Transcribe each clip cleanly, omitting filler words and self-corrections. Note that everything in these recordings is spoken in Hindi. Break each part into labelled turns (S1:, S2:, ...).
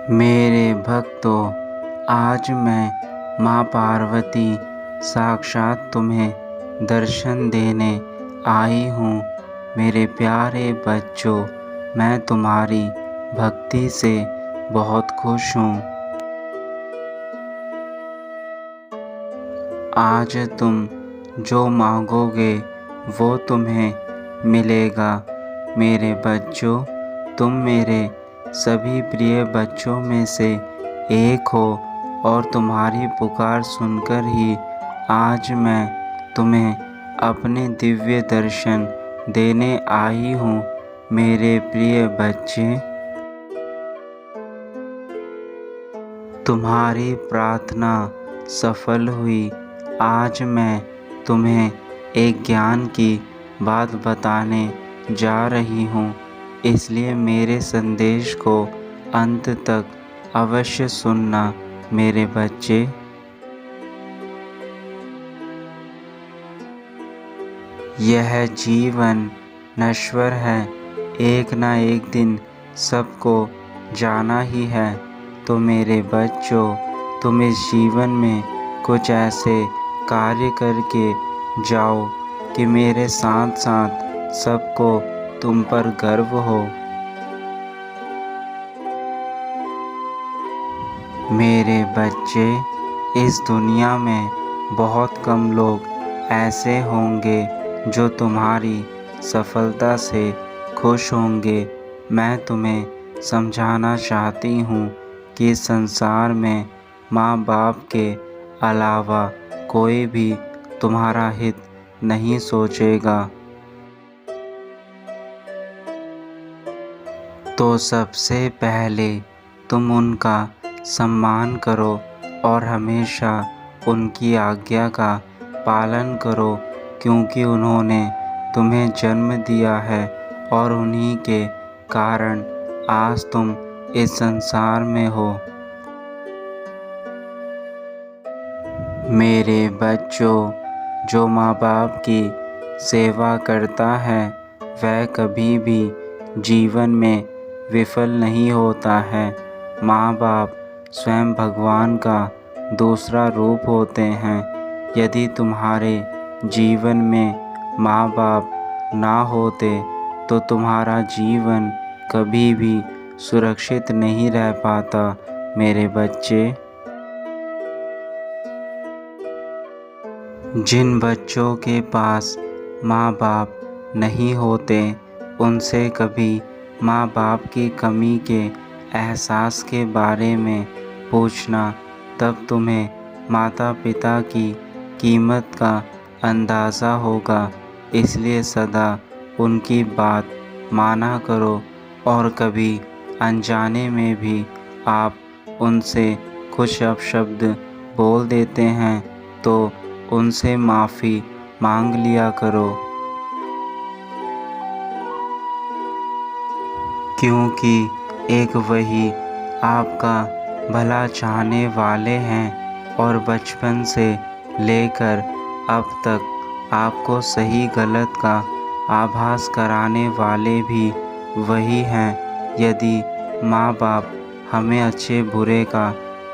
S1: मेरे भक्तों, आज मैं माँ पार्वती साक्षात तुम्हें दर्शन देने आई हूँ। मेरे प्यारे बच्चों, मैं तुम्हारी भक्ति से बहुत खुश हूँ। आज तुम जो मांगोगे वो तुम्हें मिलेगा। मेरे बच्चों, तुम मेरे सभी प्रिय बच्चों में से एक हो और तुम्हारी पुकार सुनकर ही आज मैं तुम्हें अपने दिव्य दर्शन देने आई हूँ। मेरे प्रिय बच्चे, तुम्हारी प्रार्थना सफल हुई। आज मैं तुम्हें एक ज्ञान की बात बताने जा रही हूँ, इसलिए मेरे संदेश को अंत तक अवश्य सुनना मेरे बच्चे। यह जीवन नश्वर है, एक ना एक दिन सबको जाना ही है। तो मेरे बच्चों, तुम इस जीवन में कुछ ऐसे कार्य करके जाओ कि मेरे साथ साथ सबको तुम पर गर्व हो। मेरे बच्चे, इस दुनिया में बहुत कम लोग ऐसे होंगे जो तुम्हारी सफलता से खुश होंगे। मैं तुम्हें समझाना चाहती हूँ कि संसार में माँ बाप के अलावा कोई भी तुम्हारा हित नहीं सोचेगा। तो सबसे पहले तुम उनका सम्मान करो और हमेशा उनकी आज्ञा का पालन करो, क्योंकि उन्होंने तुम्हें जन्म दिया है और उन्हीं के कारण आज तुम इस संसार में हो। मेरे बच्चों, जो माँ बाप की सेवा करता है वह कभी भी जीवन में विफल नहीं होता है। माँ बाप स्वयं भगवान का दूसरा रूप होते हैं। यदि तुम्हारे जीवन में माँ बाप ना होते तो तुम्हारा जीवन कभी भी सुरक्षित नहीं रह पाता। मेरे बच्चे, जिन बच्चों के पास माँ बाप नहीं होते उनसे कभी माँ बाप की कमी के एहसास के बारे में पूछना, तब तुम्हें माता पिता की कीमत का अंदाज़ा होगा। इसलिए सदा उनकी बात माना करो और कभी अनजाने में भी आप उनसे कुछ अपशब्द बोल देते हैं तो उनसे माफ़ी मांग लिया करो, क्योंकि एक वही आपका भला चाहने वाले हैं और बचपन से लेकर अब तक आपको सही गलत का आभास कराने वाले भी वही हैं। यदि माँ बाप हमें अच्छे बुरे का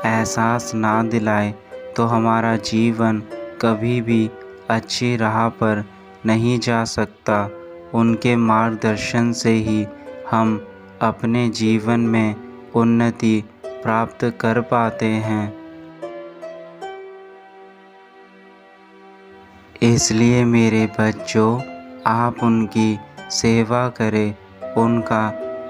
S1: एहसास ना दिलाए तो हमारा जीवन कभी भी अच्छी राह पर नहीं जा सकता। उनके मार्गदर्शन से ही हम अपने जीवन में उन्नति प्राप्त कर पाते हैं। इसलिए मेरे बच्चों, आप उनकी सेवा करें, उनका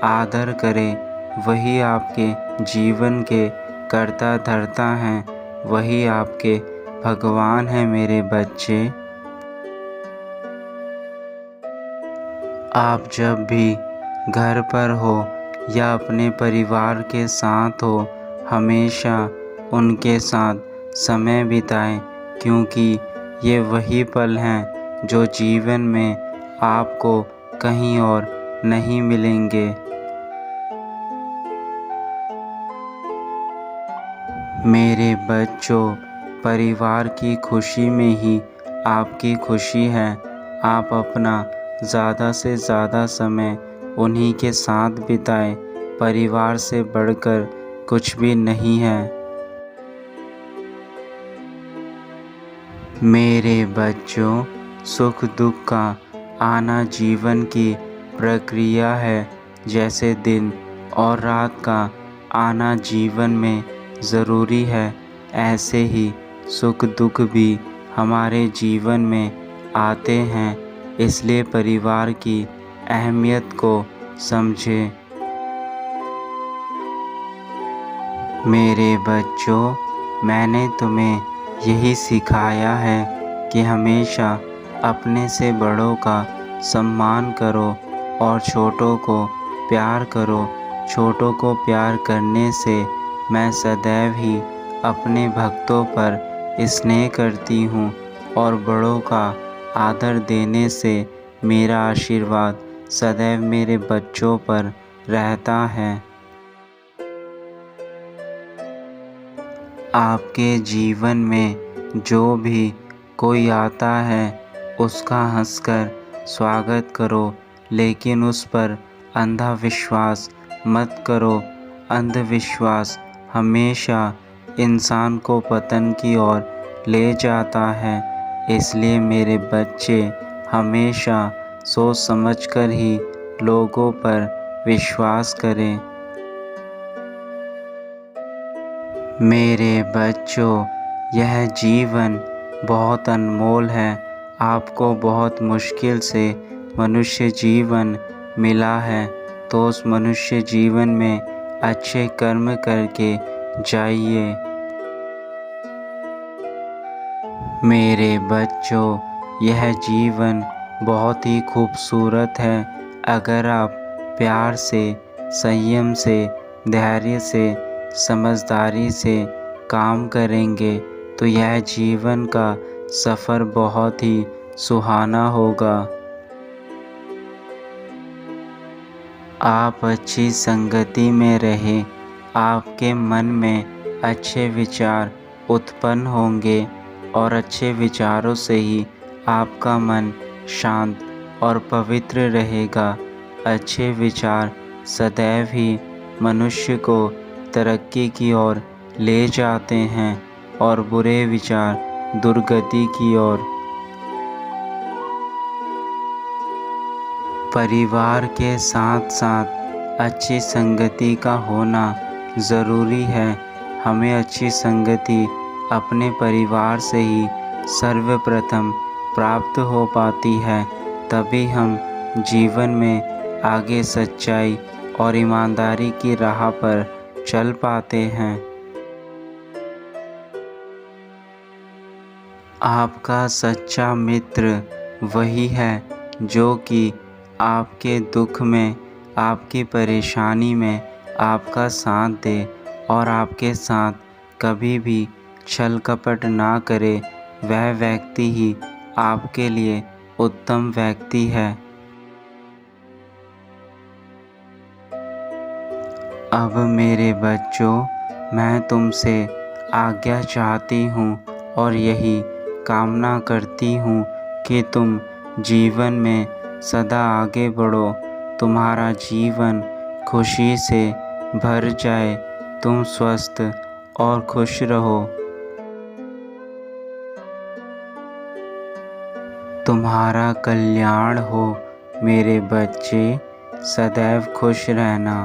S1: आदर करें। वही आपके जीवन के कर्ता धर्ता हैं, वही आपके भगवान हैं। मेरे बच्चे, आप जब भी घर पर हो या अपने परिवार के साथ हो, हमेशा उनके साथ समय बिताएं, क्योंकि ये वही पल हैं जो जीवन में आपको कहीं और नहीं मिलेंगे। मेरे बच्चों, परिवार की खुशी में ही आपकी खुशी है। आप अपना ज़्यादा से ज़्यादा समय उन्हीं के साथ बिताएं। परिवार से बढ़कर कुछ भी नहीं है। मेरे बच्चों, सुख दुख का आना जीवन की प्रक्रिया है। जैसे दिन और रात का आना जीवन में ज़रूरी है, ऐसे ही सुख दुख भी हमारे जीवन में आते हैं। इसलिए परिवार की अहमियत को समझें। मेरे बच्चों, मैंने तुम्हें यही सिखाया है कि हमेशा अपने से बड़ों का सम्मान करो और छोटों को प्यार करो। छोटों को प्यार करने से मैं सदैव ही अपने भक्तों पर स्नेह करती हूँ और बड़ों का आदर देने से मेरा आशीर्वाद सदैव मेरे बच्चों पर रहता है। आपके जीवन में जो भी कोई आता है उसका हंसकर स्वागत करो, लेकिन उस पर अंधा विश्वास मत करो। अंधविश्वास हमेशा इंसान को पतन की ओर ले जाता है। इसलिए मेरे बच्चे हमेशा सोच समझकर ही लोगों पर विश्वास करें। मेरे बच्चों, यह जीवन बहुत अनमोल है। आपको बहुत मुश्किल से मनुष्य जीवन मिला है, तो उस मनुष्य जीवन में अच्छे कर्म करके जाइए। मेरे बच्चों, यह जीवन बहुत ही खूबसूरत है। अगर आप प्यार से, संयम से, धैर्य से, समझदारी से काम करेंगे तो यह जीवन का सफ़र बहुत ही सुहाना होगा। आप अच्छी संगति में रहें, आपके मन में अच्छे विचार उत्पन्न होंगे और अच्छे विचारों से ही आपका मन शांत और पवित्र रहेगा। अच्छे विचार सदैव ही मनुष्य को तरक्की की ओर ले जाते हैं और बुरे विचार दुर्गति की ओर। परिवार के साथ साथ अच्छी संगति का होना ज़रूरी है। हमें अच्छी संगति अपने परिवार से ही सर्वप्रथम प्राप्त हो पाती है, तभी हम जीवन में आगे सच्चाई और ईमानदारी की राह पर चल पाते हैं। आपका सच्चा मित्र वही है जो कि आपके दुख में, आपकी परेशानी में आपका साथ दे और आपके साथ कभी भी छल कपट ना करे। वह व्यक्ति ही आपके लिए उत्तम व्यक्ति है। अब मेरे बच्चों, मैं तुमसे आज्ञा चाहती हूँ और यही कामना करती हूँ कि तुम जीवन में सदा आगे बढ़ो, तुम्हारा जीवन खुशी से भर जाए, तुम स्वस्थ और खुश रहो। तुम्हारा कल्याण हो मेरे बच्चे, सदैव खुश रहना।